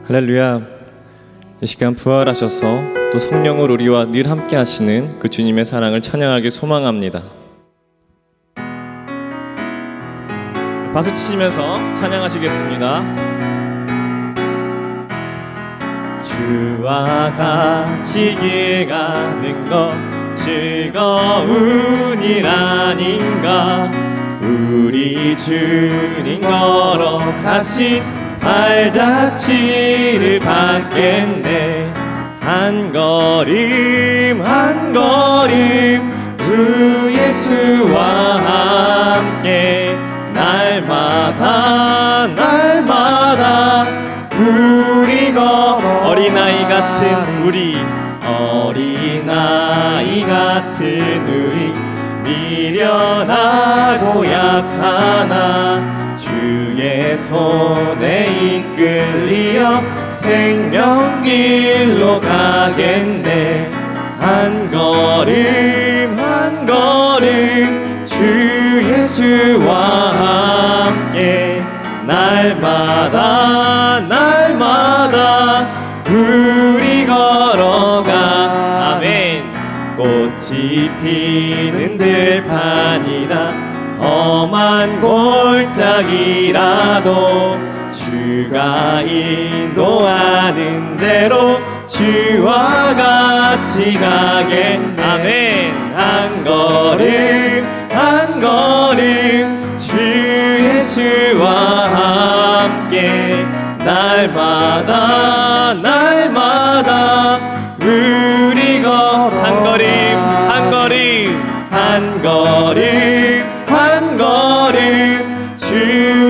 할렐루야. 이 시간 부활하셔서 또 성령으로 우리와 늘 함께 하시는 그 주님의 사랑을 찬양하기 소망합니다. 박수 치시면서 찬양하시겠습니다. 주와 같이 길 가는 것 즐거운 일 아닌가. 우리 주님 걸어가신 발자취를 받겠네. 한 걸음 한 걸음 주 예수와 함께 날마다 날마다 우리 걸어 어린아이 같은 우리 어린아이 같은 우리 미련하고 약하나 주의 손에 이끌리어 생명길로 가겠네. 한 걸음 한 걸음 주 예수와 함께 날마다 날마다 우리 걸어가. 아멘. 꽃이 피는 들판이다. 험한 골짜기라도 주가 인도하는 대로 주와 같이 가게. 아멘. 한 걸음 한 걸음 주 예수와 함께 날마다 날마다 우리 한 걸음 한 걸음 한 걸음 한 걸음 주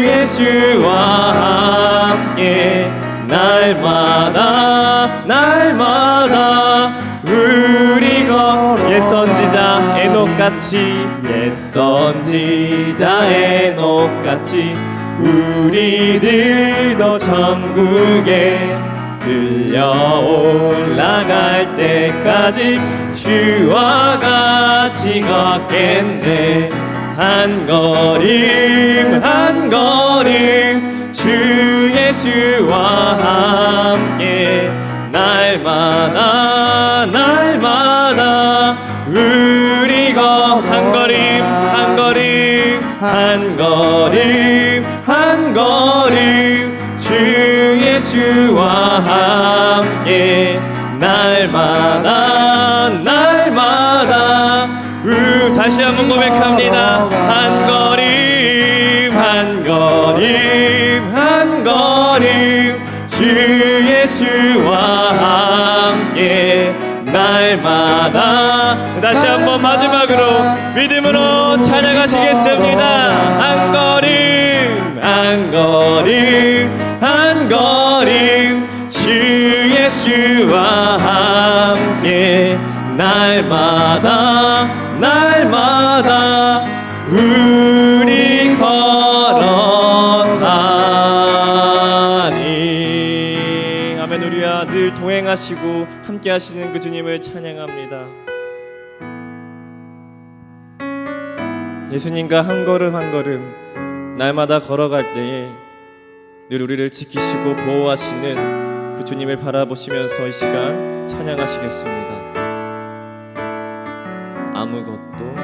예수와 함께 날마다 날마다 우리 옛 선지자 에녹같이 옛 선지자 에녹같이 우리들도 천국에 들려 올라갈 때까지 주와 같이 걷겠네. 한 걸음 한 걸음 주 예수와 함께 날마다 날마다 우리가 한 걸음 한 걸음 한 걸음 한 걸음 주 예수와 함께 날마다 날마다 다시 한번 고백합니다. 한 걸음 한 걸음 한 걸음 주 예수와 함께 날마다. 다시 한번 마지막으로 믿음으로 찬양하시겠습니다. 한 걸음 한 걸음 한 걸음 주 예수와 함께 날마다 날마다 우리 걸어가니. 아멘. 우리와 늘 동행하시고 함께 하시는 그 주님을 찬양합니다. 예수님과 한 걸음 한 걸음 날마다 걸어갈 때에 늘 우리를 지키시고 보호하시는 그 주님을 바라보시면서 이 시간 찬양하시겠습니다. 아무것도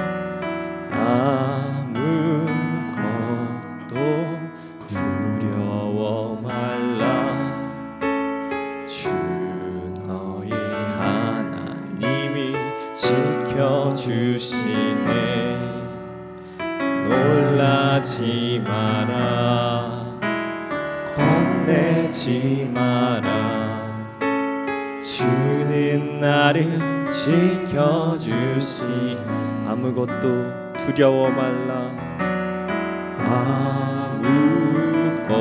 두려워 말라. 주 너희 하나님이 지켜주시네. 놀라지 마라. 겁내지 마라. 주는 나를 지켜주시. 아무것도 두려워 말라. 아무것도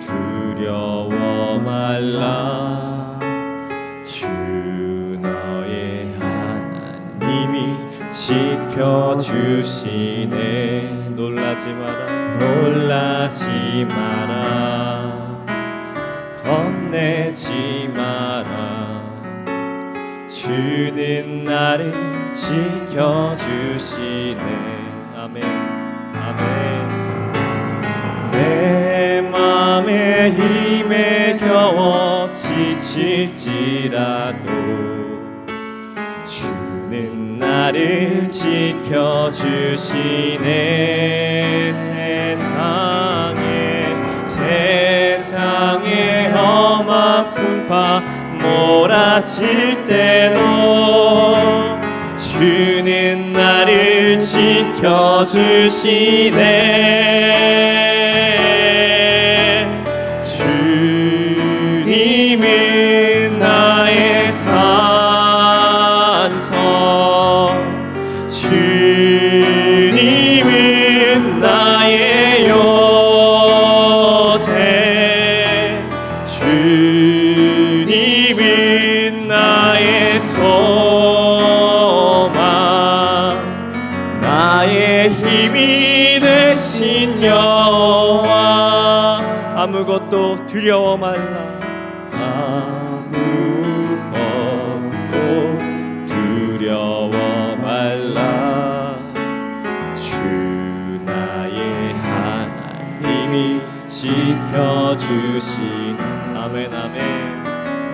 두려워 말라. 주 너의 하나님이 지켜주시네. 놀라지 마라. 놀라지 마라. 겁내지 마라. 주는 나를 지켜주시네. 아멘 아멘. 내 맘에 힘에 겨워 지칠지라도 주는 나를 지켜주시네. 세상에 험한 풍파 몰아칠 때도 주는 나를 지켜주시네. 주님은 나의 산성, 주님은 나의 요새, 주님은 나의 소망, 나의 힘이 되신 여호와. 아무것도 두려워 말라. 아무것도 두려워 말라. 주 나의 하나님이 지켜주신. 아멘 아멘.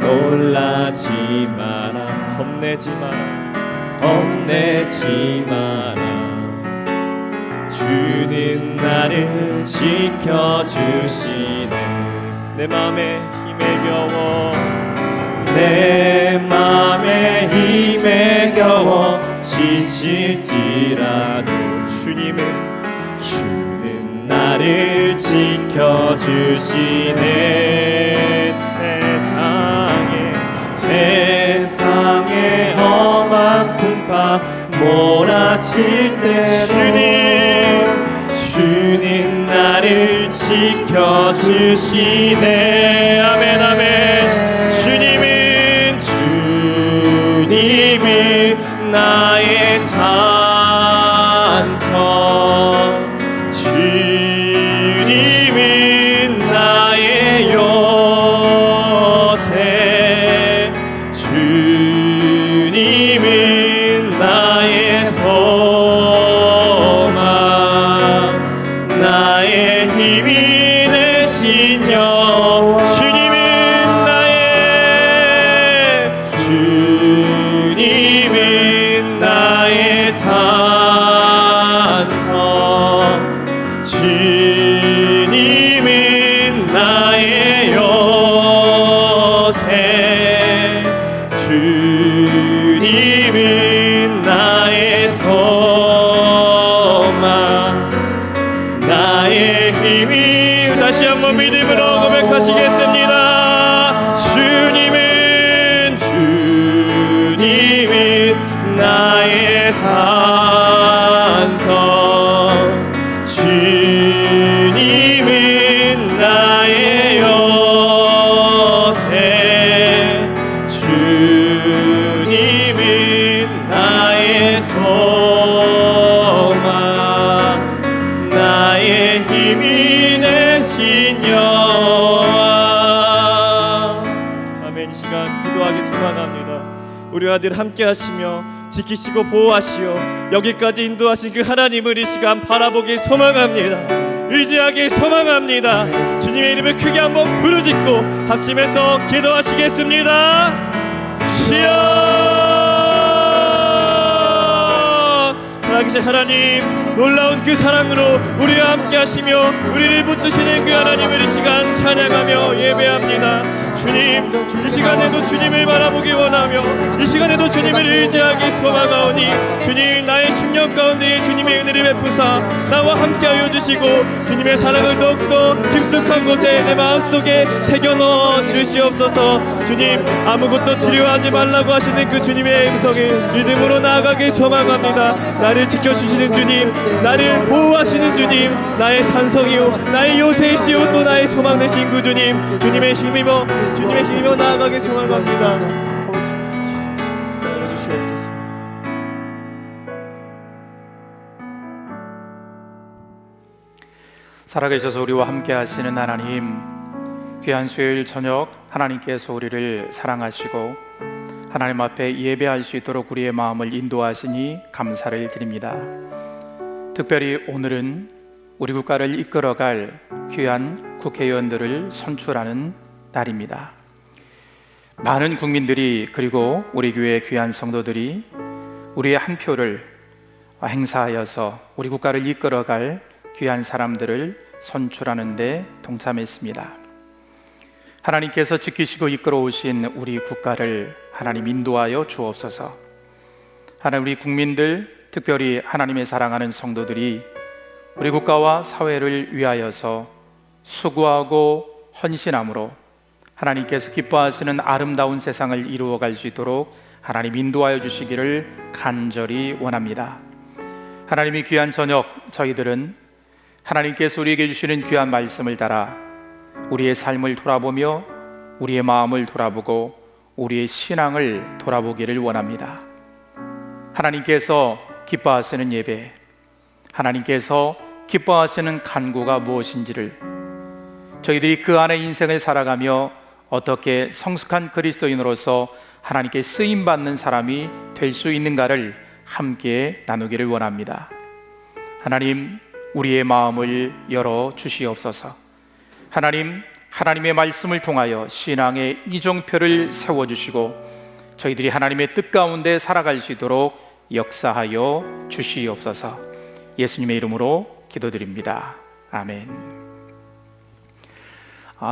놀라지 마라. 겁내지 마라. 겁내지 마라. 주는 나를 지켜주시네. 내 맘에 힘에 겨워, 내 맘에 힘에 겨워 지칠지라도 주는 나를 지켜주시네. 세상에 험한 풍파 몰아칠 때 주는 나를 지켜주시네. 아멘 아멘. 주님은 나의 산성, 주님은 나의 요새, 주님은 나의 소망, 나의 힘이 되신 여호와. 주님은 나의 산성, 주님은 나의 요새, 주님은 나의 소망, 나의 힘이. 다시 한번 믿음으로 고백하시겠습니다. 주님은 나의 산성, 주님은 나의 요새, 주님은 나의 소망, 나의 힘이 되신 여호와. 아멘. 이 시간 기도하기 소망합니다. 우리 아들 함께 하시며 지키시고 보호하시어 여기까지 인도하신 그 하나님을 이 시간 바라보기 소망합니다. 의지하기 소망합니다. 주님의 이름을 크게 한번 부르짖고 합심해서 기도하시겠습니다. 주여! 살아계신 하나님, 놀라운 그 사랑으로 우리와 함께 하시며 우리를 붙드시는 그 하나님을 이 시간 찬양하며 예배합니다. 주님, 이 시간에도 주님을 바라보기 원하며 이 시간에도 주님을 의지하기 소망하오니 주님, 나의 심령 가운데에 주님의 은혜를 베푸사 나와 함께하여 주시고 주님의 사랑을 더욱더 깊숙한 곳에 내 마음속에 새겨 넣어 주시옵소서. 주님, 아무것도 두려워하지 말라고 하시는 그 주님의 음성을 믿음으로 나아가기 소망합니다. 나를 지켜주시는 주님, 나를 보호하시는 주님, 나의 산성이요 나의 요새이시오 또 나의 소망 되신 그 주님, 주님의 힘이며 나아가기 소망합니다. 주시옵소서. 살아계셔서 우리와 함께 하시는 하나님, 귀한 수요일 저녁 하나님께서 우리를 사랑하시고 하나님 앞에 예배할 수 있도록 우리의 마음을 인도하시니 감사를 드립니다. 특별히 오늘은 우리 국가를 이끌어갈 귀한 국회의원들을 선출하는 날입니다. 많은 국민들이 그리고 우리 교회의 귀한 성도들이 우리의 한 표를 행사하여서 우리 국가를 이끌어갈 귀한 사람들을 선출하는 데 동참했습니다. 하나님께서 지키시고 이끌어 오신 우리 국가를 하나님 인도하여 주옵소서. 하나님, 우리 국민들, 특별히 하나님의 사랑하는 성도들이 우리 국가와 사회를 위하여서 수고하고 헌신함으로 하나님께서 기뻐하시는 아름다운 세상을 이루어갈 수 있도록 하나님 인도하여 주시기를 간절히 원합니다. 하나님이 귀한 저녁, 저희들은 하나님께서 우리에게 주시는 귀한 말씀을 따라 우리의 삶을 돌아보며 우리의 마음을 돌아보고 우리의 신앙을 돌아보기를 원합니다. 하나님께서 기뻐하시는 예배, 하나님께서 기뻐하시는 간구가 무엇인지를, 저희들이 그 안에 인생을 살아가며 어떻게 성숙한 그리스도인으로서 하나님께 쓰임받는 사람이 될 수 있는가를 함께 나누기를 원합니다. 하나님, 우리의 마음을 열어 주시옵소서. 하나님, 하나님의 말씀을 통하여 신앙의 이정표를 세워주시고 저희들이 하나님의 뜻 가운데 살아갈 수 있도록 역사하여 주시옵소서. 예수님의 이름으로 기도드립니다. 아멘.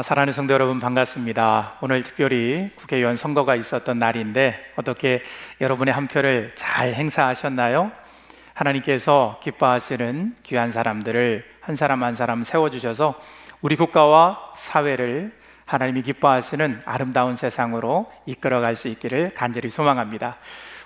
사랑하는 성도 여러분, 반갑습니다. 오늘 특별히 국회의원 선거가 있었던 날인데 어떻게 여러분의 한 표를 잘 행사하셨나요? 하나님께서 기뻐하시는 귀한 사람들을 한 사람 한 사람 세워주셔서 우리 국가와 사회를 하나님이 기뻐하시는 아름다운 세상으로 이끌어갈 수 있기를 간절히 소망합니다.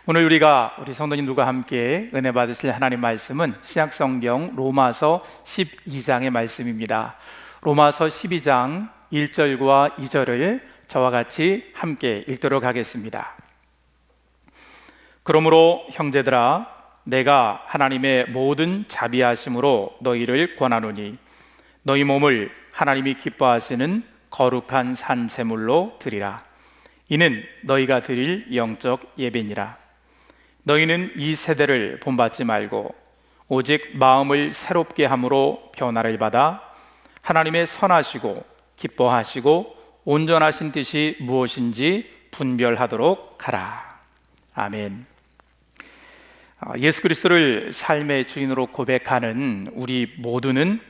오늘 우리 성도님들과 함께 은혜 받으실 하나님 말씀은 신약성경 로마서 12장의 말씀입니다. 로마서 12장 1절과 2절을 저와 같이 함께 읽도록 하겠습니다. 그러므로 형제들아, 내가 하나님의 모든 자비하심으로 너희를 권하노니 너희 몸을 하나님이 기뻐하시는 거룩한 산 제물로 드리라. 이는 너희가 드릴 영적 예배니라. 너희는 이 세대를 본받지 말고 오직 마음을 새롭게 함으로 변화를 받아 하나님의 선하시고 기뻐하시고 온전하신 뜻이 무엇인지 분별하도록 하라. 아멘. 예수 그리스도를 삶의 주인으로 고백하는 우리 모두는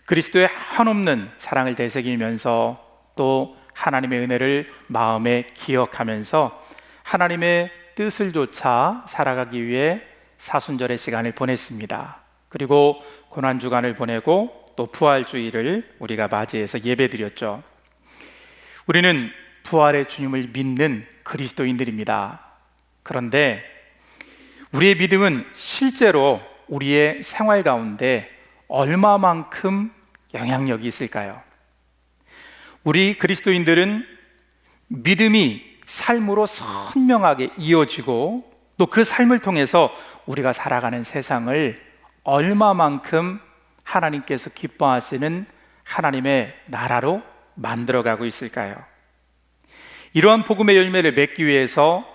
그리스도의 한없는 사랑을 되새기면서 또 하나님의 은혜를 마음에 기억하면서 하나님의 뜻을 좇아 살아가기 위해 사순절의 시간을 보냈습니다. 그리고 고난주간을 보내고 또 부활주일을 우리가 맞이해서 예배드렸죠. 우리는 부활의 주님을 믿는 그리스도인들입니다. 그런데 우리의 믿음은 실제로 우리의 생활 가운데 얼마만큼 영향력이 있을까요? 우리 그리스도인들은 믿음이 삶으로 선명하게 이어지고 또 그 삶을 통해서 우리가 살아가는 세상을 얼마만큼 하나님께서 기뻐하시는 하나님의 나라로 만들어가고 있을까요? 이러한 복음의 열매를 맺기 위해서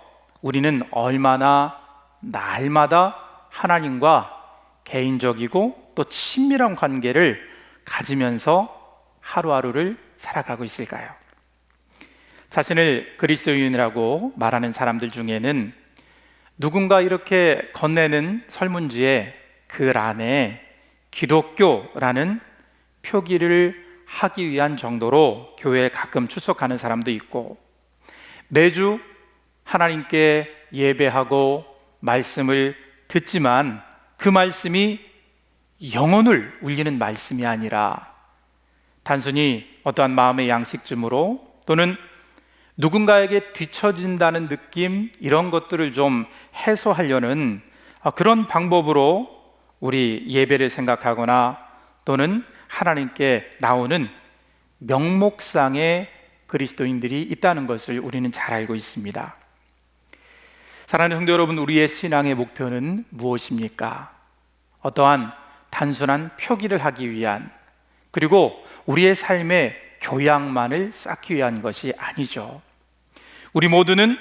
우리는 얼마나 날마다 하나님과 개인적이고 또 친밀한 관계를 가지면서 하루하루를 살아가고 있을까요? 자신을 그리스도인이라고 말하는 사람들 중에는 누군가 이렇게 건네는 설문지에 글 안에 기독교라는 표기를 하기 위한 정도로 교회에 가끔 출석하는 사람도 있고, 매주 하나님께 예배하고 말씀을 듣지만 그 말씀이 영혼을 울리는 말씀이 아니라 단순히 어떠한 마음의 양식쯤으로 또는 누군가에게 뒤처진다는 느낌, 이런 것들을 좀 해소하려는 그런 방법으로 우리 예배를 생각하거나 또는 하나님께 나오는 명목상의 그리스도인들이 있다는 것을 우리는 잘 알고 있습니다. 사랑하는 성도 여러분, 우리의 신앙의 목표는 무엇입니까? 어떠한 단순한 표기를 하기 위한, 그리고 우리의 삶의 교양만을 쌓기 위한 것이 아니죠. 우리 모두는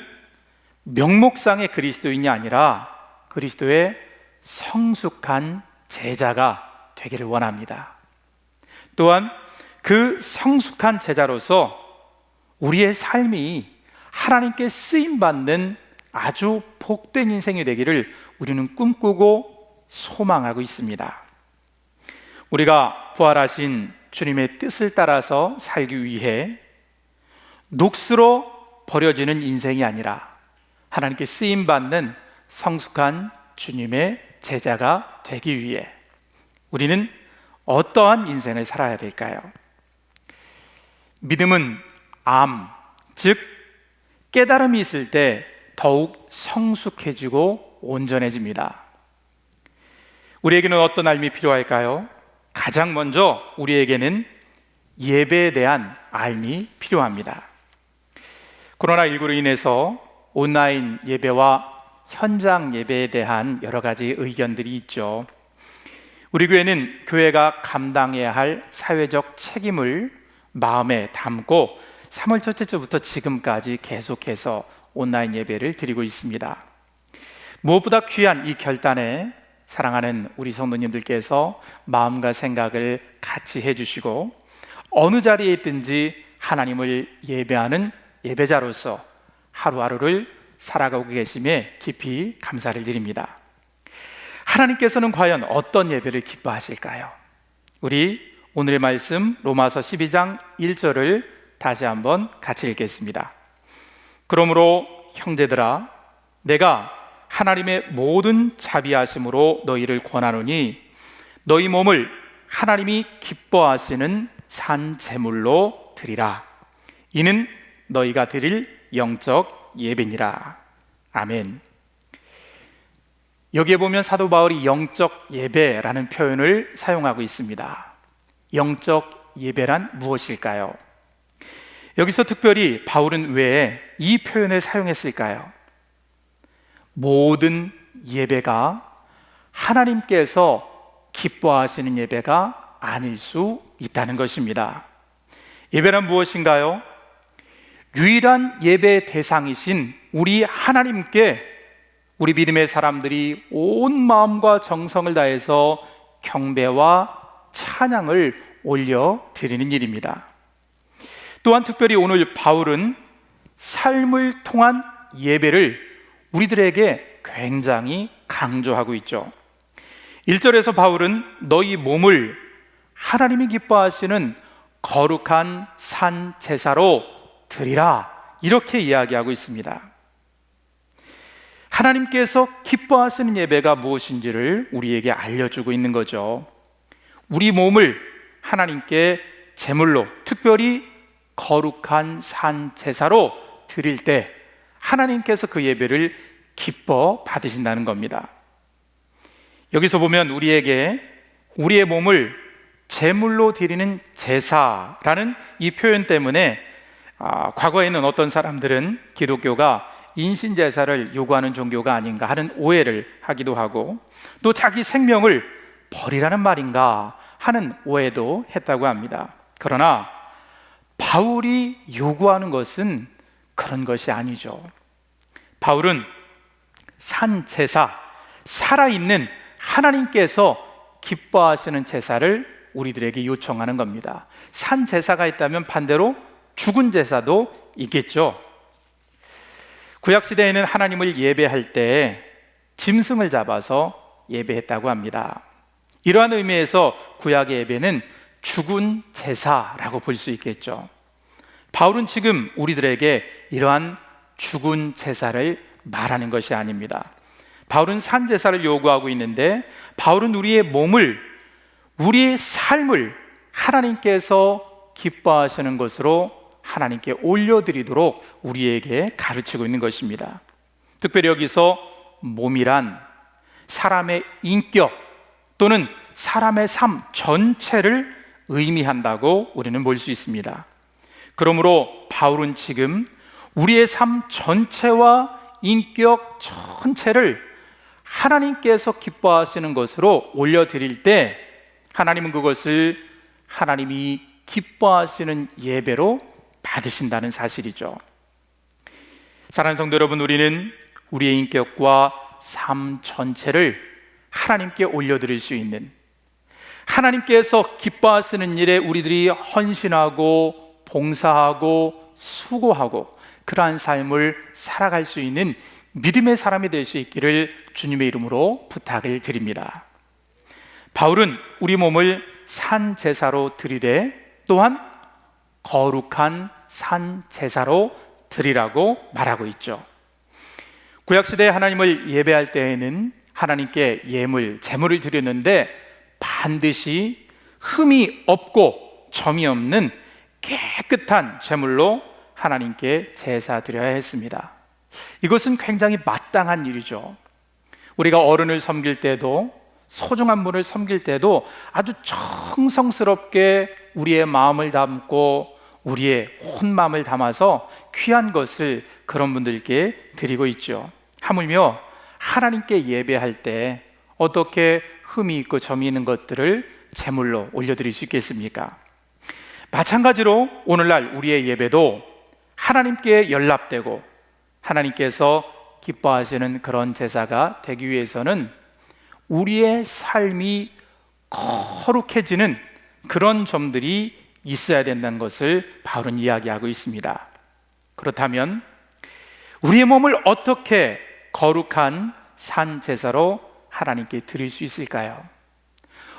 명목상의 그리스도인이 아니라 그리스도의 성숙한 제자가 되기를 원합니다. 또한 그 성숙한 제자로서 우리의 삶이 하나님께 쓰임받는 아주 복된 인생이 되기를 우리는 꿈꾸고 소망하고 있습니다. 우리가 부활하신 주님의 뜻을 따라서 살기 위해 녹슬어 버려지는 인생이 아니라 하나님께 쓰임받는 성숙한 주님의 제자가 되기 위해 우리는 어떠한 인생을 살아야 될까요? 믿음은 즉 깨달음이 있을 때 더욱 성숙해지고 온전해집니다. 우리에게는 어떤 삶이 필요할까요? 가장 먼저 우리에게는 예배에 대한 삶이 필요합니다. 코로나19로 인해서 온라인 예배와 현장 예배에 대한 여러 가지 의견들이 있죠. 우리 교회는 교회가 감당해야 할 사회적 책임을 마음에 담고 3월 첫째 주부터 지금까지 계속해서 온라인 예배를 드리고 있습니다. 무엇보다 귀한 이 결단에 사랑하는 우리 성도님들께서 마음과 생각을 같이 해주시고 어느 자리에 있든지 하나님을 예배하는 예배자로서 하루하루를 살아가고 계심에 깊이 감사를 드립니다. 하나님께서는 과연 어떤 예배를 기뻐하실까요? 우리 오늘의 말씀 로마서 12장 1절을 다시 한번 같이 읽겠습니다. 그러므로 형제들아 내가 하나님의 모든 자비하심으로 너희를 권하노니 너희 몸을 하나님이 기뻐하시는 산 제물로 드리라. 이는 너희가 드릴 영적 예배니라. 아멘. 여기에 보면 사도 바울이 영적 예배라는 표현을 사용하고 있습니다. 영적 예배란 무엇일까요? 여기서 특별히 바울은 왜 이 표현을 사용했을까요? 모든 예배가 하나님께서 기뻐하시는 예배가 아닐 수 있다는 것입니다. 예배란 무엇인가요? 유일한 예배 대상이신 우리 하나님께 우리 믿음의 사람들이 온 마음과 정성을 다해서 경배와 찬양을 올려드리는 일입니다. 또한 특별히 오늘 바울은 삶을 통한 예배를 우리들에게 굉장히 강조하고 있죠. 1절에서 바울은 너희 몸을 하나님이 기뻐하시는 거룩한 산 제사로 드리라 이렇게 이야기하고 있습니다. 하나님께서 기뻐하시는 예배가 무엇인지를 우리에게 알려주고 있는 거죠. 우리 몸을 하나님께 제물로 특별히 거룩한 산 제사로 드릴 때 하나님께서 그 예배를 기뻐 받으신다는 겁니다. 여기서 보면 우리에게 우리의 몸을 제물로 드리는 제사라는 이 표현 때문에 과거에는 어떤 사람들은 기독교가 인신제사를 요구하는 종교가 아닌가 하는 오해를 하기도 하고 또 자기 생명을 버리라는 말인가 하는 오해도 했다고 합니다. 그러나 바울이 요구하는 것은 그런 것이 아니죠. 바울은 산제사, 살아있는 하나님께서 기뻐하시는 제사를 우리들에게 요청하는 겁니다. 산제사가 있다면 반대로 죽은 제사도 있겠죠. 구약시대에는 하나님을 예배할 때 짐승을 잡아서 예배했다고 합니다. 이러한 의미에서 구약의 예배는 죽은 제사라고 볼 수 있겠죠. 바울은 지금 우리들에게 이러한 죽은 제사를 말하는 것이 아닙니다. 바울은 산제사를 요구하고 있는데 바울은 우리의 몸을, 우리의 삶을 하나님께서 기뻐하시는 것으로 하나님께 올려드리도록 우리에게 가르치고 있는 것입니다. 특별히 여기서 몸이란 사람의 인격 또는 사람의 삶 전체를 의미한다고 우리는 볼 수 있습니다. 그러므로 바울은 지금 우리의 삶 전체와 인격 전체를 하나님께서 기뻐하시는 것으로 올려드릴 때 하나님은 그것을 하나님이 기뻐하시는 예배로 받으신다는 사실이죠. 사랑하는 성도 여러분, 우리는 우리의 인격과 삶 전체를 하나님께 올려드릴 수 있는, 하나님께서 기뻐하시는 일에 우리들이 헌신하고 봉사하고 수고하고 그러한 삶을 살아갈 수 있는 믿음의 사람이 될 수 있기를 주님의 이름으로 부탁을 드립니다. 바울은 우리 몸을 산 제사로 드리되 또한 거룩한 산 제사로 드리라고 말하고 있죠. 구약시대에 하나님을 예배할 때에는 하나님께 예물, 제물을 드렸는데 반드시 흠이 없고 점이 없는 깨끗한 제물로 하나님께 제사 드려야 했습니다. 이것은 굉장히 마땅한 일이죠. 우리가 어른을 섬길 때도, 소중한 분을 섬길 때도 아주 정성스럽게 우리의 마음을 담고 우리의 온 마음을 담아서 귀한 것을 그런 분들께 드리고 있죠. 하물며 하나님께 예배할 때 어떻게 흠이 있고 점이 있는 것들을 제물로 올려드릴 수 있겠습니까? 마찬가지로 오늘날 우리의 예배도 하나님께 연락되고 하나님께서 기뻐하시는 그런 제사가 되기 위해서는 우리의 삶이 거룩해지는 그런 점들이 있어야 된다는 것을 바울은 이야기하고 있습니다. 그렇다면 우리의 몸을 어떻게 거룩한 산 제사로 하나님께 드릴 수 있을까요?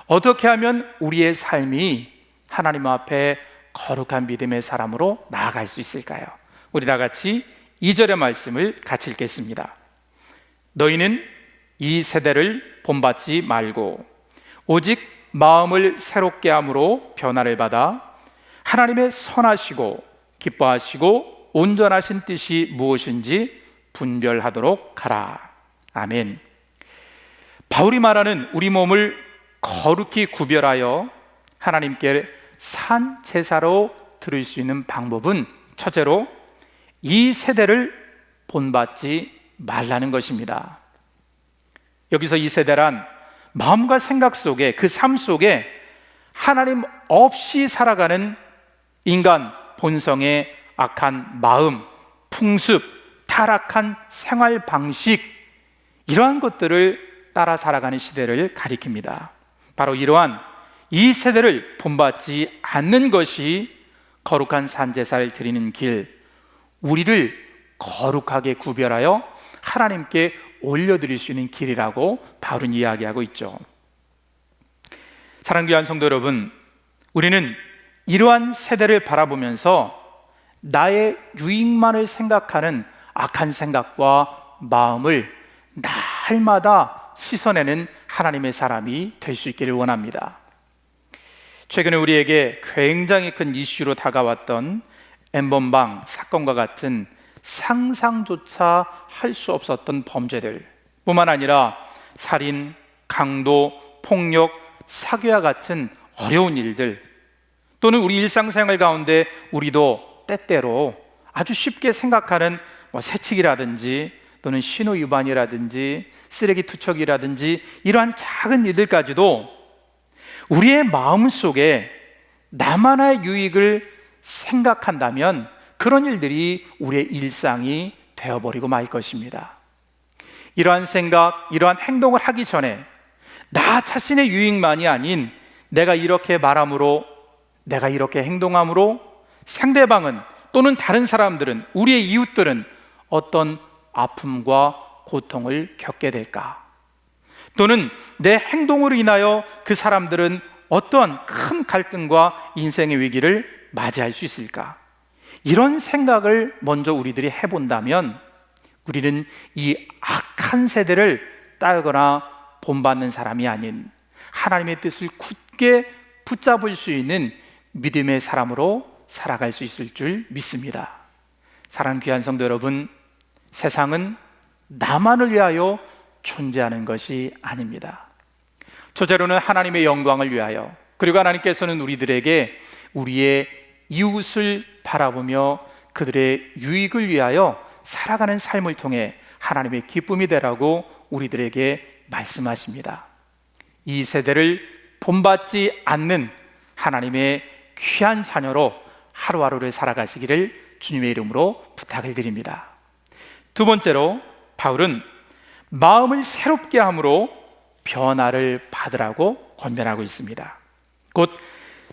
어떻게 하면 우리의 삶이 하나님 앞에 거룩한 믿음의 사람으로 나아갈 수 있을까요? 우리 다 같이 2절의 말씀을 같이 읽겠습니다. 너희는 이 세대를 본받지 말고 오직 마음을 새롭게 함으로 변화를 받아 하나님의 선하시고 기뻐하시고 온전하신 뜻이 무엇인지 분별하도록 하라. 아멘. 바울이 말하는 우리 몸을 거룩히 구별하여 하나님께 산 제사로 드릴 수 있는 방법은 첫째로 이 세대를 본받지 말라는 것입니다. 여기서 이 세대란 마음과 생각 속에, 그 삶 속에 하나님 없이 살아가는 인간 본성의 악한 마음, 풍습, 타락한 생활 방식, 이러한 것들을 따라 살아가는 시대를 가리킵니다. 바로 이러한 이 세대를 본받지 않는 것이 거룩한 산제사를 드리는 길, 우리를 거룩하게 구별하여 하나님께 올려드릴 수 있는 길이라고 바울은 이야기하고 있죠. 사랑하는 귀한 성도 여러분, 우리는 이러한 세대를 바라보면서 나의 유익만을 생각하는 악한 생각과 마음을 날마다 씻어내는 하나님의 사람이 될 수 있기를 원합니다. 최근에 우리에게 굉장히 큰 이슈로 다가왔던 엠번방 사건과 같은 상상조차 할 수 없었던 범죄들 뿐만 아니라 살인, 강도, 폭력, 사기와 같은 어려운 일들, 또는 우리 일상생활 가운데 우리도 때때로 아주 쉽게 생각하는 새치기라든지 또는 신호위반이라든지 쓰레기 투척이라든지 이러한 작은 일들까지도 우리의 마음속에 나만의 유익을 생각한다면 그런 일들이 우리의 일상이 되어버리고 말 것입니다. 이러한 생각, 이러한 행동을 하기 전에 나 자신의 유익만이 아닌 내가 이렇게 말함으로, 내가 이렇게 행동함으로 상대방은 또는 다른 사람들은, 우리의 이웃들은 어떤 아픔과 고통을 겪게 될까? 또는 내 행동으로 인하여 그 사람들은 어떠한 큰 갈등과 인생의 위기를 맞이할 수 있을까? 이런 생각을 먼저 우리들이 해본다면 우리는 이 악한 세대를 따르거나 본받는 사람이 아닌 하나님의 뜻을 굳게 붙잡을 수 있는 믿음의 사람으로 살아갈 수 있을 줄 믿습니다. 사랑하는 귀한 성도 여러분, 세상은 나만을 위하여 존재하는 것이 아닙니다. 첫째로는 하나님의 영광을 위하여, 그리고 하나님께서는 우리들에게 우리의 이웃을 바라보며 그들의 유익을 위하여 살아가는 삶을 통해 하나님의 기쁨이 되라고 우리들에게 말씀하십니다. 이 세대를 본받지 않는 하나님의 귀한 자녀로 하루하루를 살아가시기를 주님의 이름으로 부탁을 드립니다. 두 번째로 바울은 마음을 새롭게 함으로 변화를 받으라고 권면하고 있습니다. 곧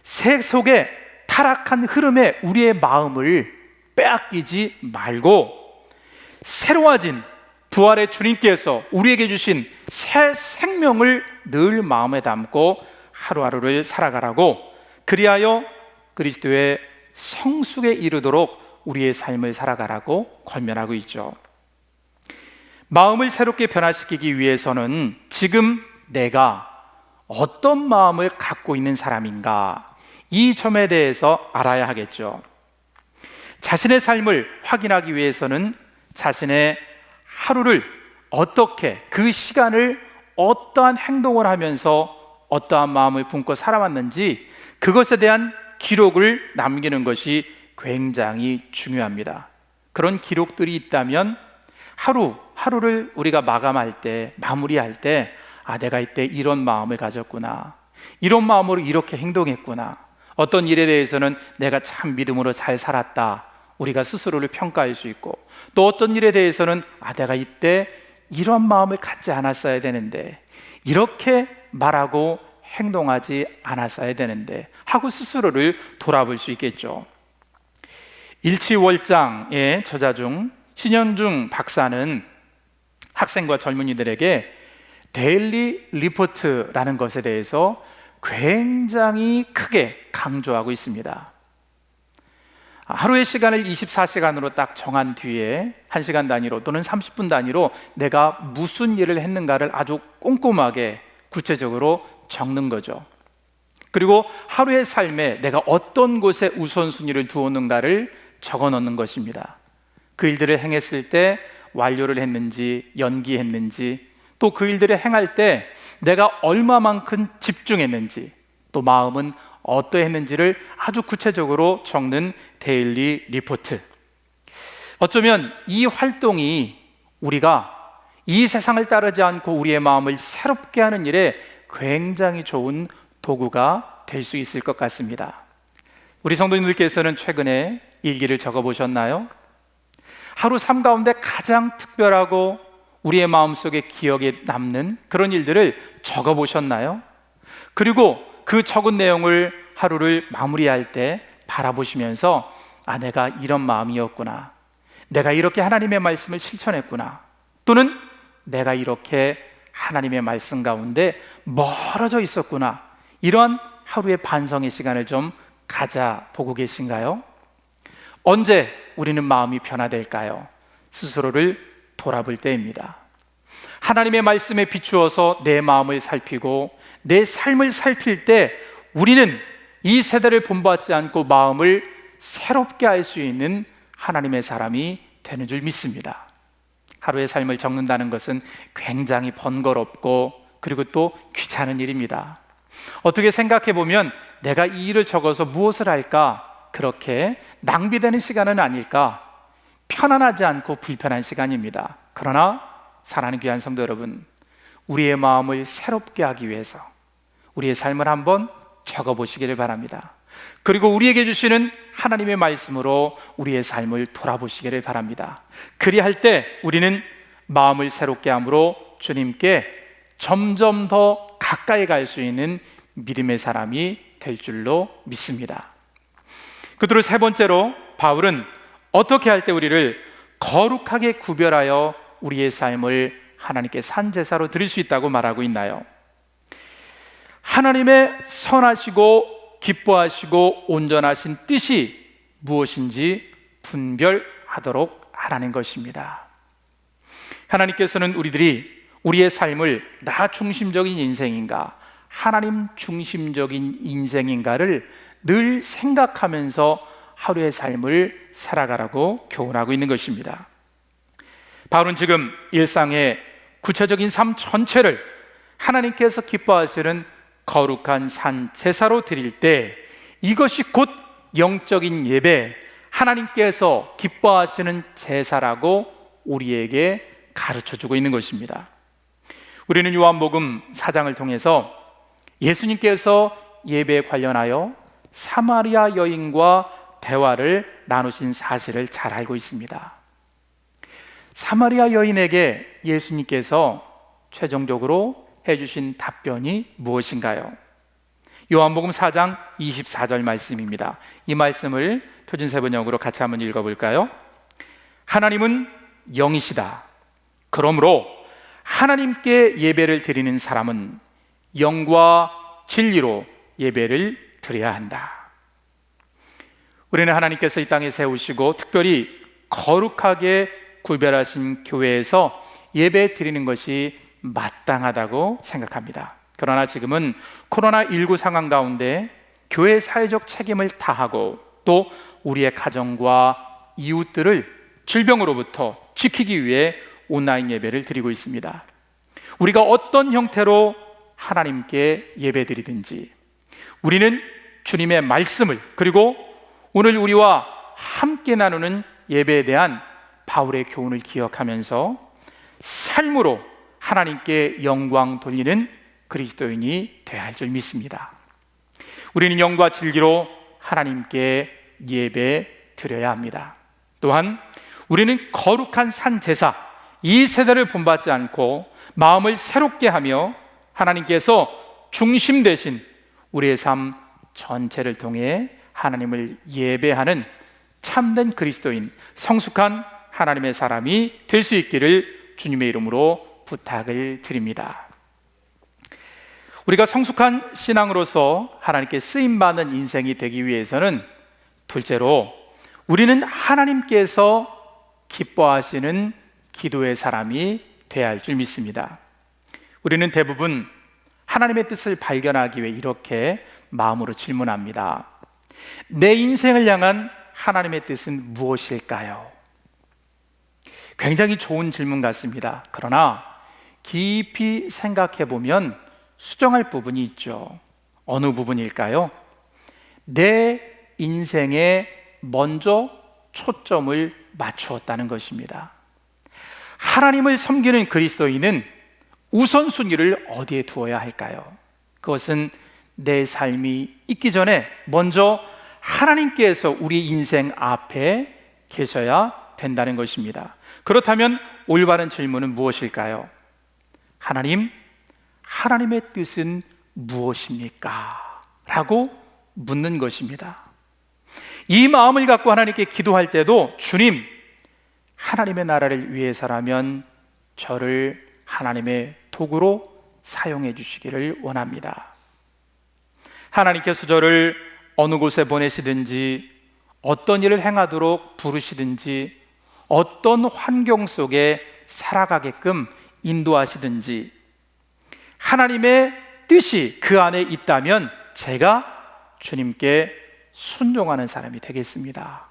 새 속에 타락한 흐름에 우리의 마음을 빼앗기지 말고 새로워진 부활의 주님께서 우리에게 주신 새 생명을 늘 마음에 담고 하루하루를 살아가라고, 그리하여 그리스도의 성숙에 이르도록 우리의 삶을 살아가라고 권면하고 있죠. 마음을 새롭게 변화시키기 위해서는 지금 내가 어떤 마음을 갖고 있는 사람인가, 이 점에 대해서 알아야 하겠죠. 자신의 삶을 확인하기 위해서는 자신의 하루를 어떻게, 그 시간을 어떠한 행동을 하면서 어떠한 마음을 품고 살아왔는지 그것에 대한 기록을 남기는 것이 굉장히 중요합니다. 그런 기록들이 있다면 하루를 우리가 마감할 때, 마무리할 때, 내가 이때 이런 마음을 가졌구나, 이런 마음으로 이렇게 행동했구나, 어떤 일에 대해서는 내가 참 믿음으로 잘 살았다, 우리가 스스로를 평가할 수 있고, 또 어떤 일에 대해서는 내가 이때 이런 마음을 갖지 않았어야 되는데, 이렇게 말하고 행동하지 않았어야 되는데 하고 스스로를 돌아볼 수 있겠죠. 일치월장의 저자 중 신현중 박사는 학생과 젊은이들에게 데일리 리포트라는 것에 대해서 굉장히 크게 강조하고 있습니다. 하루의 시간을 24시간으로 딱 정한 뒤에 1시간 단위로 또는 30분 단위로 내가 무슨 일을 했는가를 아주 꼼꼼하게 구체적으로 적는 거죠. 그리고 하루의 삶에 내가 어떤 곳에 우선순위를 두었는가를 적어 놓는 것입니다. 그 일들을 행했을 때 완료를 했는지, 연기했는지, 또 그 일들을 행할 때 내가 얼마만큼 집중했는지, 또 마음은 어떠했는지를 아주 구체적으로 적는 데일리 리포트. 어쩌면 이 활동이 우리가 이 세상을 따르지 않고 우리의 마음을 새롭게 하는 일에 굉장히 좋은 도구가 될 수 있을 것 같습니다. 우리 성도님들께서는 최근에 일기를 적어보셨나요? 하루 삶 가운데 가장 특별하고 우리의 마음속에 기억에 남는 그런 일들을 적어보셨나요? 그리고 그 적은 내용을 하루를 마무리할 때 바라보시면서 내가 이런 마음이었구나, 내가 이렇게 하나님의 말씀을 실천했구나, 또는 내가 이렇게 하나님의 말씀 가운데 멀어져 있었구나, 이런 하루의 반성의 시간을 좀 가져보고 계신가요? 언제 우리는 마음이 변화될까요? 스스로를 돌아볼 때입니다. 하나님의 말씀에 비추어서 내 마음을 살피고 내 삶을 살필 때 우리는 이 세대를 본받지 않고 마음을 새롭게 할 수 있는 하나님의 사람이 되는 줄 믿습니다. 하루의 삶을 적는다는 것은 굉장히 번거롭고 그리고 또 귀찮은 일입니다. 어떻게 생각해 보면 내가 이 일을 적어서 무엇을 할까? 그렇게 낭비되는 시간은 아닐까? 편안하지 않고 불편한 시간입니다. 그러나 사랑하는 귀한 성도 여러분, 우리의 마음을 새롭게 하기 위해서 우리의 삶을 한번 적어보시기를 바랍니다. 그리고 우리에게 주시는 하나님의 말씀으로 우리의 삶을 돌아보시기를 바랍니다. 그리할 때 우리는 마음을 새롭게 함으로 주님께 점점 더 가까이 갈 수 있는 믿음의 사람이 될 줄로 믿습니다. 그대로 세 번째로 바울은 어떻게 할 때 우리를 거룩하게 구별하여 우리의 삶을 하나님께 산제사로 드릴 수 있다고 말하고 있나요? 하나님의 선하시고 기뻐하시고 온전하신 뜻이 무엇인지 분별하도록 하라는 것입니다. 하나님께서는 우리의 삶을 나 중심적인 인생인가, 하나님 중심적인 인생인가를 늘 생각하면서 하루의 삶을 살아가라고 교훈하고 있는 것입니다. 바울은 지금 일상의 구체적인 삶 전체를 하나님께서 기뻐하시는 거룩한 산 제사로 드릴 때 이것이 곧 영적인 예배, 하나님께서 기뻐하시는 제사라고 우리에게 가르쳐주고 있는 것입니다. 우리는 요한복음 4장을 통해서 예수님께서 예배에 관련하여 사마리아 여인과 대화를 나누신 사실을 잘 알고 있습니다. 사마리아 여인에게 예수님께서 최종적으로 해주신 답변이 무엇인가요? 요한복음 4장 24절 말씀입니다. 이 말씀을 표준세번역으로 같이 한번 읽어볼까요? 하나님은 영이시다. 그러므로 하나님께 예배를 드리는 사람은 영과 진리로 예배를 드려야 한다. 우리는 하나님께서 이 땅에 세우시고 특별히 거룩하게 구별하신 교회에서 예배 드리는 것이 마땅하다고 생각합니다. 그러나 지금은 코로나19 상황 가운데 교회 사회적 책임을 다하고 또 우리의 가정과 이웃들을 질병으로부터 지키기 위해 온라인 예배를 드리고 있습니다. 우리가 어떤 형태로 하나님께 예배 드리든지 우리는 주님의 말씀을 그리고 오늘 우리와 함께 나누는 예배에 대한 바울의 교훈을 기억하면서 삶으로 하나님께 영광 돌리는 그리스도인이 되어야 할 줄 믿습니다. 우리는 영과 진리로 하나님께 예배 드려야 합니다. 또한 우리는 거룩한 산 제사, 이 세대를 본받지 않고 마음을 새롭게 하며 하나님께서 중심 되신 우리의 삶 전체를 통해 하나님을 예배하는 참된 그리스도인, 성숙한 하나님의 사람이 될 수 있기를 주님의 이름으로 부탁을 드립니다. 우리가 성숙한 신앙으로서 하나님께 쓰임받는 인생이 되기 위해서는 둘째로 우리는 하나님께서 기뻐하시는 기도의 사람이 되어야 할 줄 믿습니다. 우리는 대부분 하나님의 뜻을 발견하기 위해 이렇게 마음으로 질문합니다. 내 인생을 향한 하나님의 뜻은 무엇일까요? 굉장히 좋은 질문 같습니다. 그러나 깊이 생각해 보면 수정할 부분이 있죠. 어느 부분일까요? 내 인생에 먼저 초점을 맞추었다는 것입니다. 하나님을 섬기는 그리스도인은 우선순위를 어디에 두어야 할까요? 그것은 내 삶이 있기 전에 먼저 하나님께서 우리 인생 앞에 계셔야 된다는 것입니다. 그렇다면 올바른 질문은 무엇일까요? 하나님의 뜻은 무엇입니까? 라고 묻는 것입니다. 이 마음을 갖고 하나님께 기도할 때도 주님, 하나님의 나라를 위해서라면 저를 하나님의 도구로 사용해 주시기를 원합니다. 하나님께서 저를 어느 곳에 보내시든지 어떤 일을 행하도록 부르시든지 어떤 환경 속에 살아가게끔 인도하시든지 하나님의 뜻이 그 안에 있다면 제가 주님께 순종하는 사람이 되겠습니다.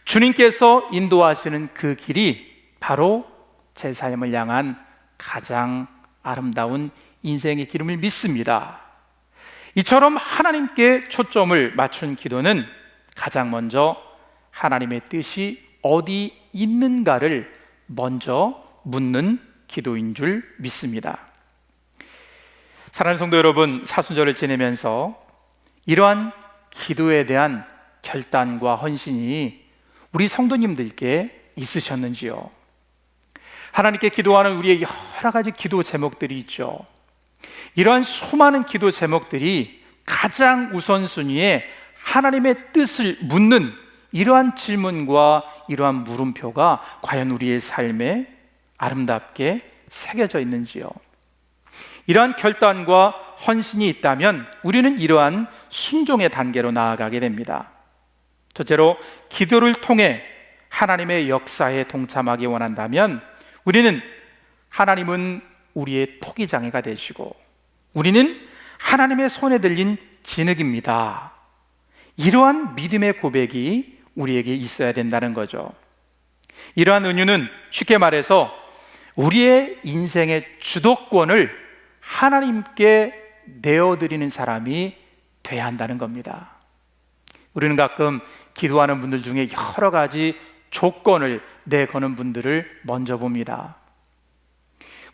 주님께서 인도하시는 그 길이 바로 제 삶을 향한 가장 아름다운 인생의 길임을 믿습니다. 이처럼 하나님께 초점을 맞춘 기도는 가장 먼저 하나님의 뜻이 어디 있는가를 먼저 묻는 기도인 줄 믿습니다. 사랑하는 성도 여러분, 사순절을 지내면서 이러한 기도에 대한 결단과 헌신이 우리 성도님들께 있으셨는지요? 하나님께 기도하는 우리의 여러 가지 기도 제목들이 있죠. 이러한 수많은 기도 제목들이 가장 우선순위에 하나님의 뜻을 묻는 이러한 질문과 이러한 물음표가 과연 우리의 삶에 아름답게 새겨져 있는지요? 이러한 결단과 헌신이 있다면 우리는 이러한 순종의 단계로 나아가게 됩니다. 첫째로, 기도를 통해 하나님의 역사에 동참하기 원한다면 우리는 하나님은 우리의 토기장애가 되시고 우리는 하나님의 손에 들린 진흙입니다. 이러한 믿음의 고백이 우리에게 있어야 된다는 거죠. 이러한 은유는 쉽게 말해서 우리의 인생의 주도권을 하나님께 내어드리는 사람이 돼야 한다는 겁니다. 우리는 가끔 기도하는 분들 중에 여러 가지 조건을 내거는 분들을 먼저 봅니다.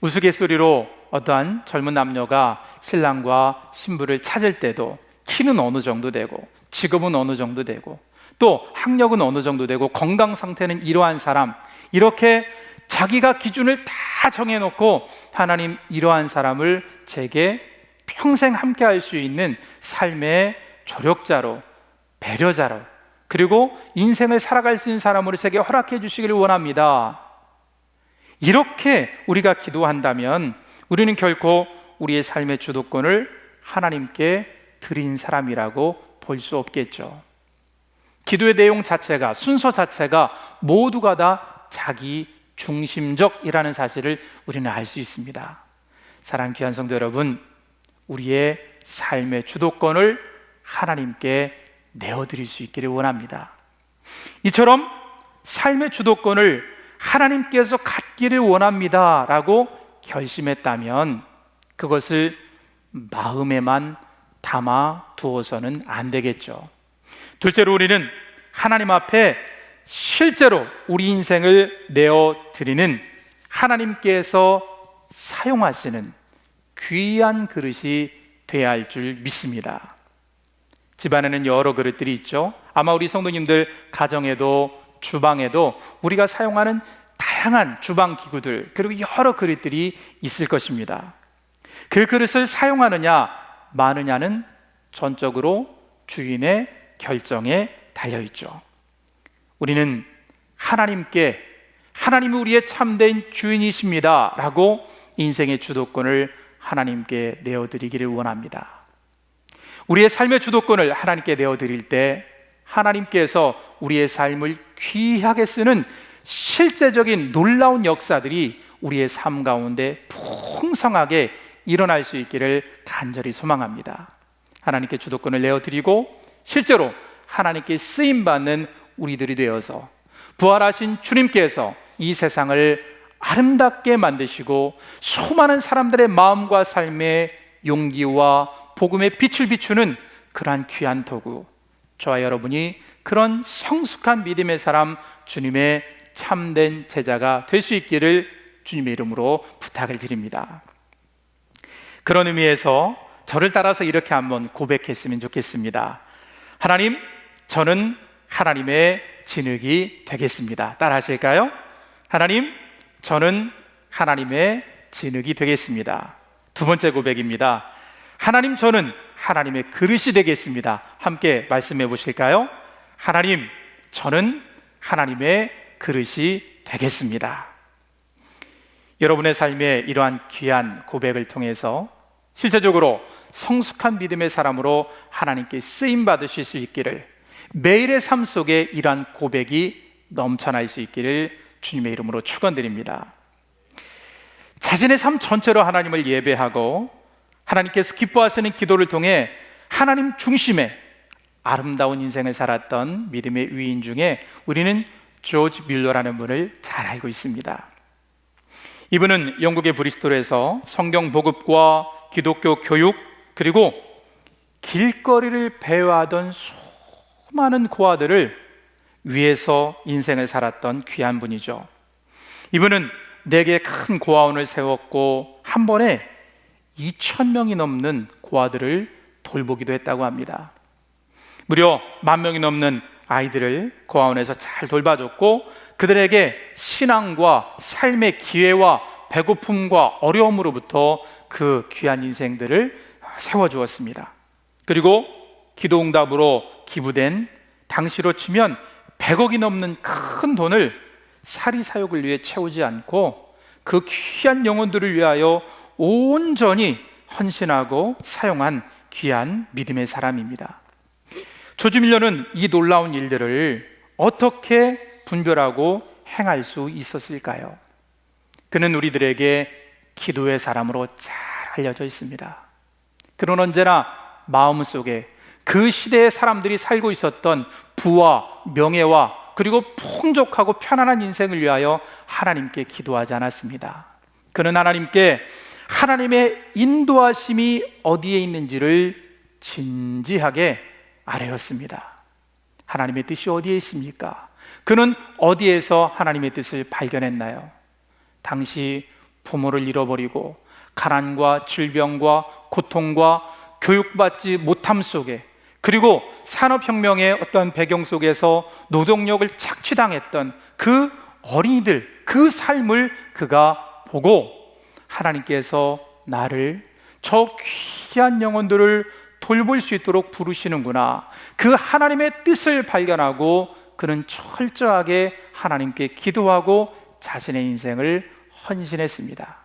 우스갯소리로 어떠한 젊은 남녀가 신랑과 신부를 찾을 때도 키는 어느 정도 되고 직업은 어느 정도 되고 또 학력은 어느 정도 되고 건강 상태는 이러한 사람, 이렇게 자기가 기준을 다 정해놓고 하나님, 이러한 사람을 제게 평생 함께 할 수 있는 삶의 조력자로, 배려자로, 그리고 인생을 살아갈 수 있는 사람으로 제게 허락해 주시기를 원합니다. 이렇게 우리가 기도한다면 우리는 결코 우리의 삶의 주도권을 하나님께 드린 사람이라고 볼 수 없겠죠. 기도의 내용 자체가, 순서 자체가 모두가 다 자기 중심적이라는 사실을 우리는 알 수 있습니다. 사랑하는 귀한 성도 여러분, 우리의 삶의 주도권을 하나님께 내어드릴 수 있기를 원합니다. 이처럼 삶의 주도권을 하나님께서 갖기를 원합니다 라고 결심했다면 그것을 마음에만 담아 두어서는 안 되겠죠. 둘째로, 우리는 하나님 앞에 실제로 우리 인생을 내어드리는, 하나님께서 사용하시는 귀한 그릇이 되어야 할 줄 믿습니다. 집안에는 여러 그릇들이 있죠. 아마 우리 성도님들 가정에도 주방에도 우리가 사용하는 다양한 주방 기구들, 그리고 여러 그릇들이 있을 것입니다. 그 그릇을 사용하느냐 마느냐는 전적으로 주인의 결정에 달려있죠. 우리는 하나님께, 하나님이 우리의 참된 주인이십니다 라고 인생의 주도권을 하나님께 내어드리기를 원합니다. 우리의 삶의 주도권을 하나님께 내어드릴 때 하나님께서 우리의 삶을 귀하게 쓰는 실제적인 놀라운 역사들이 우리의 삶 가운데 풍성하게 일어날 수 있기를 간절히 소망합니다. 하나님께 주도권을 내어드리고 실제로 하나님께 쓰임받는 우리들이 되어서 부활하신 주님께서 이 세상을 아름답게 만드시고 수많은 사람들의 마음과 삶의 용기와 복음의 빛을 비추는 그러한 귀한 도구, 저와 여러분이 그런 성숙한 믿음의 사람, 주님의 참된 제자가 될 수 있기를 주님의 이름으로 부탁을 드립니다. 그런 의미에서 저를 따라서 이렇게 한번 고백했으면 좋겠습니다. 하나님, 저는 하나님의 진흙이 되겠습니다. 따라 하실까요? 하나님, 저는 하나님의 진흙이 되겠습니다. 두 번째 고백입니다. 하나님, 저는 하나님의 그릇이 되겠습니다. 함께 말씀해 보실까요? 하나님, 저는 하나님의 그릇이 되겠습니다. 여러분의 삶에 이러한 귀한 고백을 통해서 실제적으로 성숙한 믿음의 사람으로 하나님께 쓰임 받으실 수 있기를, 매일의 삶 속에 이러한 고백이 넘쳐날 수 있기를 주님의 이름으로 축원드립니다. 자신의 삶 전체로 하나님을 예배하고 하나님께서 기뻐하시는 기도를 통해 하나님 중심의 아름다운 인생을 살았던 믿음의 위인 중에 우리는 조지 뮬러라는 분을 잘 알고 있습니다. 이분은 영국의 브리스톨에서 성경 보급과 기독교 교육, 그리고 길거리를 배회하던 수많은 고아들을 위해서 인생을 살았던 귀한 분이죠. 이분은 4개의 큰 고아원을 세웠고 한 번에 2,000명이 넘는 고아들을 돌보기도 했다고 합니다. 무려 10,000명이 넘는 아이들을 고아원에서 잘 돌봐줬고 그들에게 신앙과 삶의 기회와 배고픔과 어려움으로부터 그 귀한 인생들을 세워주었습니다. 그리고 기도응답으로 기부된 당시로 치면 100억이 넘는 큰 돈을 사리사욕을 위해 채우지 않고 그 귀한 영혼들을 위하여 온전히 헌신하고 사용한 귀한 믿음의 사람입니다. 조지 밀러는 이 놀라운 일들을 어떻게 분별하고 행할 수 있었을까요? 그는 우리들에게 기도의 사람으로 잘 알려져 있습니다. 그는 언제나 마음속에 그 시대의 사람들이 살고 있었던 부와 명예와 그리고 풍족하고 편안한 인생을 위하여 하나님께 기도하지 않았습니다. 그는 하나님께 하나님의 인도하심이 어디에 있는지를 진지하게 아뢰었습니다. 하나님의 뜻이 어디에 있습니까? 그는 어디에서 하나님의 뜻을 발견했나요? 당시 부모를 잃어버리고 가난과 질병과 고통과 교육받지 못함 속에, 그리고 산업혁명의 어떤 배경 속에서 노동력을 착취당했던 그 어린이들, 그 삶을 그가 보고 하나님께서 나를 저 귀한 영혼들을 돌볼 수 있도록 부르시는구나, 그 하나님의 뜻을 발견하고 그는 철저하게 하나님께 기도하고 자신의 인생을 헌신했습니다.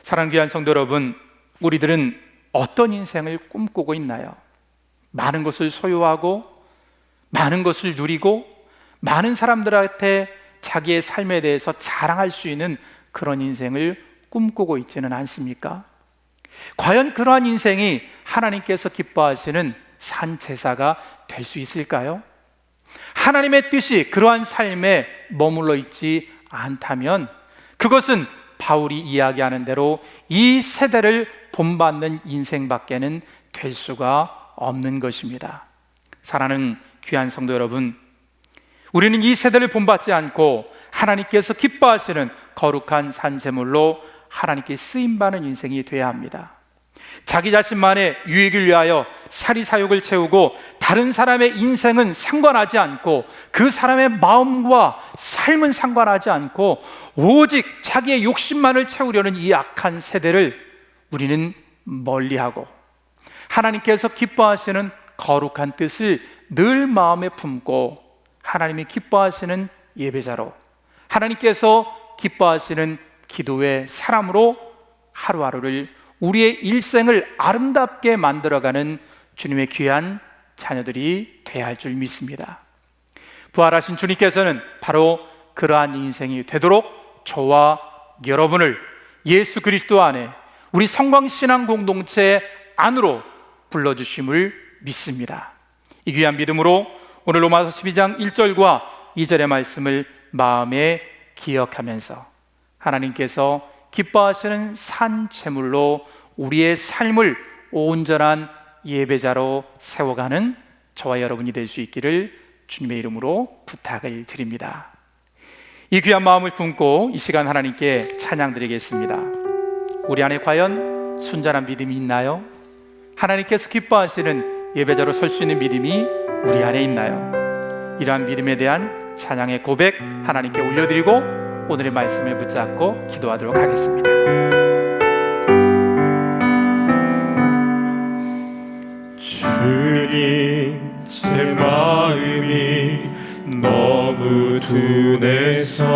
사랑하는 귀한 성도 여러분, 우리들은 어떤 인생을 꿈꾸고 있나요? 많은 것을 소유하고 많은 것을 누리고 많은 사람들한테 자기의 삶에 대해서 자랑할 수 있는 그런 인생을 꿈꾸고 있지는 않습니까? 과연 그러한 인생이 하나님께서 기뻐하시는 산 제사가 될 수 있을까요? 하나님의 뜻이 그러한 삶에 머물러 있지 않다면 그것은 바울이 이야기하는 대로 이 세대를 본받는 인생밖에는 될 수가 없는 것입니다. 사랑하는 귀한 성도 여러분, 우리는 이 세대를 본받지 않고 하나님께서 기뻐하시는 거룩한 산제물로 하나님께 쓰임받는 인생이 되어야 합니다. 자기 자신만의 유익을 위하여 사리사욕을 채우고 다른 사람의 인생은 상관하지 않고 그 사람의 마음과 삶은 상관하지 않고 오직 자기의 욕심만을 채우려는 이 악한 세대를 우리는 멀리하고 하나님께서 기뻐하시는 거룩한 뜻을 늘 마음에 품고 하나님이 기뻐하시는 예배자로, 하나님께서 기뻐하시는 기도의 사람으로 하루하루를 우리의 일생을 아름답게 만들어가는 주님의 귀한 자녀들이 되어야 할 줄 믿습니다. 부활하신 주님께서는 바로 그러한 인생이 되도록 저와 여러분을 예수 그리스도 안에 우리 성광신앙 공동체 안으로 불러주심을 믿습니다. 이 귀한 믿음으로 오늘 로마서 12장 1절과 2절의 말씀을 마음에 기억하면서 하나님께서 기뻐하시는 산 제물로 우리의 삶을 온전한 예배자로 세워가는 저와 여러분이 될 수 있기를 주님의 이름으로 부탁을 드립니다. 이 귀한 마음을 품고 이 시간 하나님께 찬양 드리겠습니다. 우리 안에 과연 순전한 믿음이 있나요? 하나님께서 기뻐하시는 예배자로 설 수 있는 믿음이 우리 안에 있나요? 이러한 믿음에 대한 찬양의 고백 하나님께 올려드리고 오늘의 말씀을 붙잡고 기도하도록 하겠습니다. 주님, 제 마음이 너무 둔해서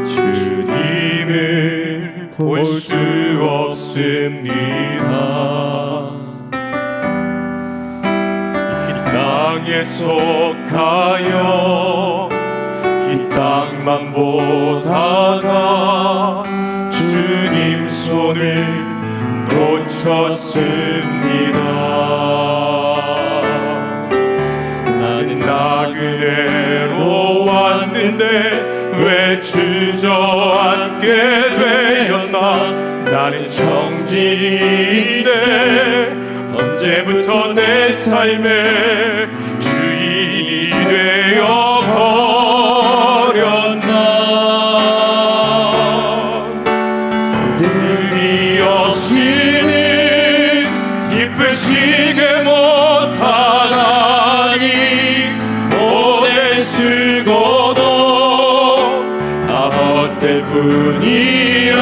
주님을 볼 수 없습니다. 이 땅에 속하여 이 땅만 보다가 주님 손을 놓쳤습니다. 나는 나그네로 왔는데 왜 주저앉게 되었나. 나는 정직인데 언제부터 내 삶의 주인이 되어 버렸나. 능이 없이는 기쁘시게 못하나니 오랜 수고도 다 헛될 뿐이라.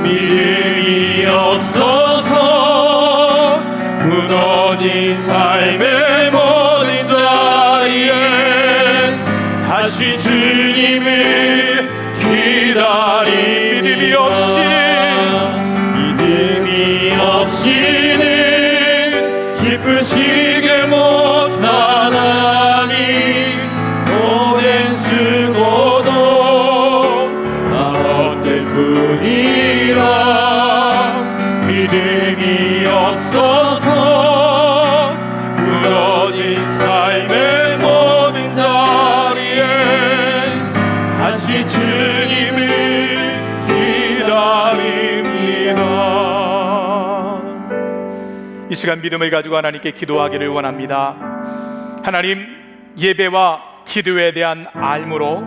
믿음이 없어서 무너진 삶의 모든 자리에 다시 주님을 기다리. 믿음이 없이는 기쁘시게 못하나니 오랜 수고도 다 헛될 뿐이라. 믿음이 없어서 무너진 삶의 모든 자리에 다시 주님을 기다립니다. 이 시간 믿음을 가지고 하나님께 기도하기를 원합니다. 하나님, 예배와 기도에 대한 알므로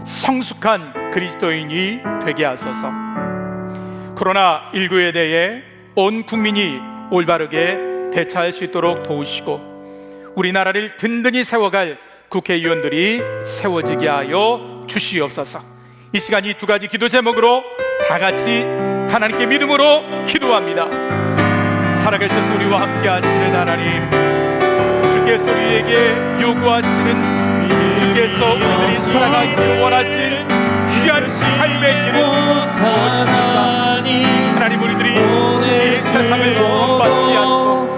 성숙한 그리스도인이 되게 하소서. 코로나19에 대해 온 국민이 올바르게 대처할 수 있도록 도우시고 우리나라를 든든히 세워갈 국회의원들이 세워지게 하여 주시옵소서. 이 시간 이 두 가지 기도 제목으로 다 같이 하나님께 믿음으로 기도합니다. 살아계셔서 우리와 함께 하시는 하나님, 주께서 우리에게 요구하시는, 주께서 우리들이 살아가기를 원하시는 귀한 삶의 길은 무엇입니까? 하나님, 우리들이 이 세상을 구원받지 않고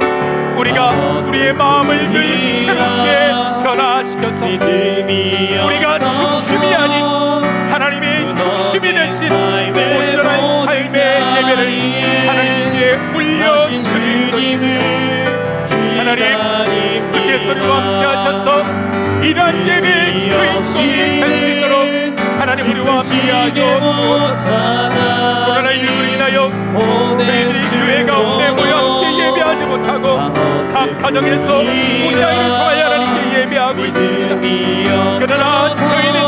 우리가 우리의 마음을 늘 새롭게 변화시켜서 우리가 중심이 아닌 하나님의 중심이 되신 온전한 삶의 예배를 하나님께 올려드리는 것입니다. 하나님, 주께서 우리와 함께 하셔서 이러한 예배의 주인공이 될 수 있도록 하나님, 우리와 함께하여 주옵소서. 코로나19로 인하여 저희들이 교회 가운데 모여 함께 예배하지 못하고 각 가정에서 온라인을 통하여 하나님께 예배하고 있습니다. 그러나 저희는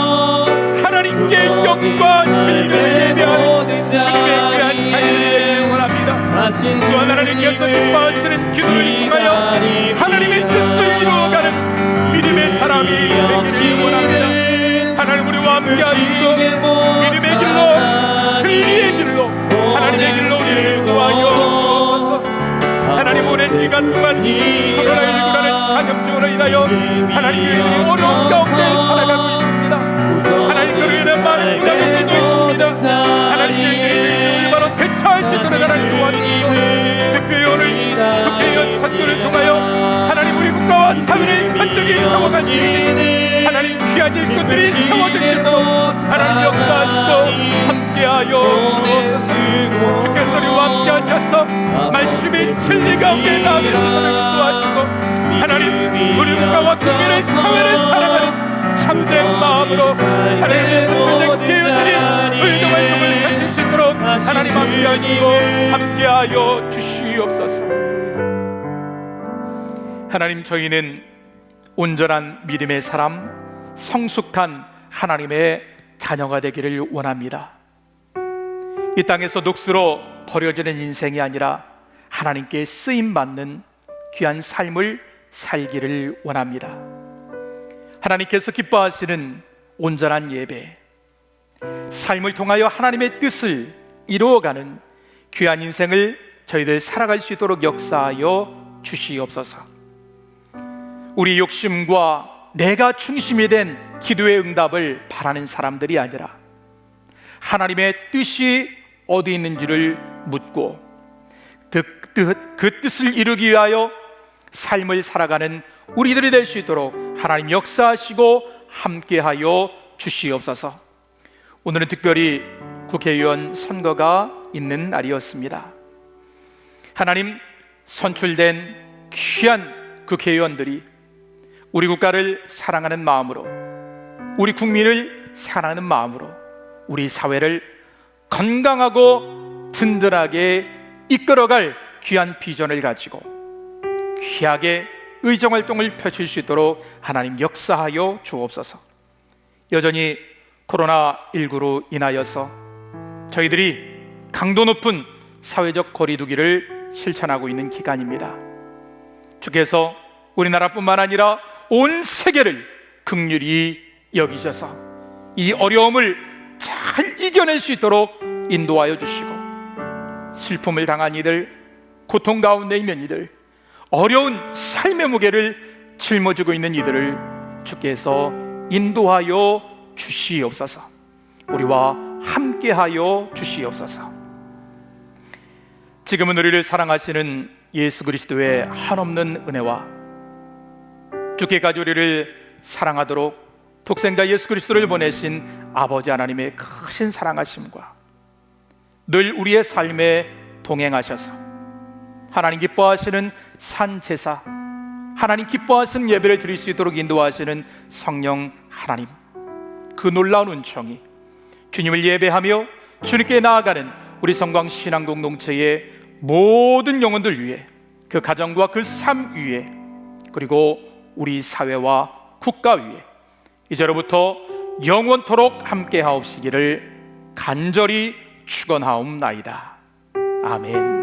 하나님께 영광 진리를 예배하는 주님의 귀한 자리를 원합니다. 또한 하나님께서 기뻐하시는 기도를 통하여 하나님의 뜻을 이루어가는 믿음의 사람이 되기를 원합니다. 하나님, 우리와 함께 하시고 믿음의 길로, 진리의 길로, 하나님의 길로 우리를 구하여 주옵소서. 하나님, 오랜 기간 동안 코로나19라는 감염증으로 인하여 하나님, 교회들이 어려운 가운데 살아가고 있습니다. 하나님, 그로 인해 많은 부담이 되고 있습니다. 하나님, 교회들이 바로 대처하시도록 하나님 도와주시고, 특별히 오늘 국회의원 선거를 통하여 하나님, 우리 국가와 사회를 간절히 세워갈 수 있는 하나님 귀한 일꾼들이 세워주시고 하나님 역사하시고 함께하여 주옵소서. 주께서 우리와 함께 하셔서 말씀이 진리 가운데 나아가시도록 인도하시고 하나님, 우리 국가와 국민의 사회를 살아가는 참된 마음으로 하나님의 선택된 기회들이 의도만큼을 가질 수 있도록 하나님 함께하시고 함께하여 주시옵소서. 하나님, 저희는 온전한 믿음의 사람, 성숙한 하나님의 자녀가 되기를 원합니다. 이 땅에서 녹수로 버려지는 인생이 아니라 하나님께 쓰임받는 귀한 삶을 살기를 원합니다. 하나님께서 기뻐하시는 온전한 예배, 삶을 통하여 하나님의 뜻을 이루어가는 귀한 인생을 저희들 살아갈 수 있도록 역사하여 주시옵소서. 우리 욕심과 내가 중심이 된 기도의 응답을 바라는 사람들이 아니라 하나님의 뜻이 어디 있는지를 묻고 그 뜻을 이루기 위하여 삶을 살아가는 우리들이 될 수 있도록 하나님 역사하시고 함께하여 주시옵소서. 오늘은 특별히 국회의원 선거가 있는 날이었습니다. 하나님, 선출된 귀한 국회의원들이 우리 국가를 사랑하는 마음으로, 우리 국민을 사랑하는 마음으로 우리 사회를 건강하고 든든하게 이끌어갈 귀한 비전을 가지고 귀하게 의정활동을 펼칠 수 있도록 하나님 역사하여 주옵소서. 여전히 코로나19로 인하여서 저희들이 강도 높은 사회적 거리두기를 실천하고 있는 기간입니다. 주께서 우리나라뿐만 아니라 온 세계를 긍휼히 여기셔서 이 어려움을 잘 이겨낼 수 있도록 인도하여 주시고, 슬픔을 당한 이들, 고통 가운데 있는 이들, 어려운 삶의 무게를 짊어지고 있는 이들을 주께서 인도하여 주시옵소서. 우리와 함께하여 주시옵소서. 지금은 우리를 사랑하시는 예수 그리스도의 한없는 은혜와 주께까지 우리를 사랑하도록 독생자 예수 그리스도를 보내신 아버지 하나님의 크신 사랑하심과 늘 우리의 삶에 동행하셔서 하나님 기뻐하시는 산제사, 하나님 기뻐하시는 예배를 드릴 수 있도록 인도하시는 성령 하나님, 그 놀라운 은총이 주님을 예배하며 주님께 나아가는 우리 성광 신앙 공동체의 모든 영혼들 위해, 그 가정과 그 삶 위에, 그리고 우리 사회와 국가 위에 이제로부터 영원토록 함께 하옵시기를 간절히 축원하옵나이다. 아멘.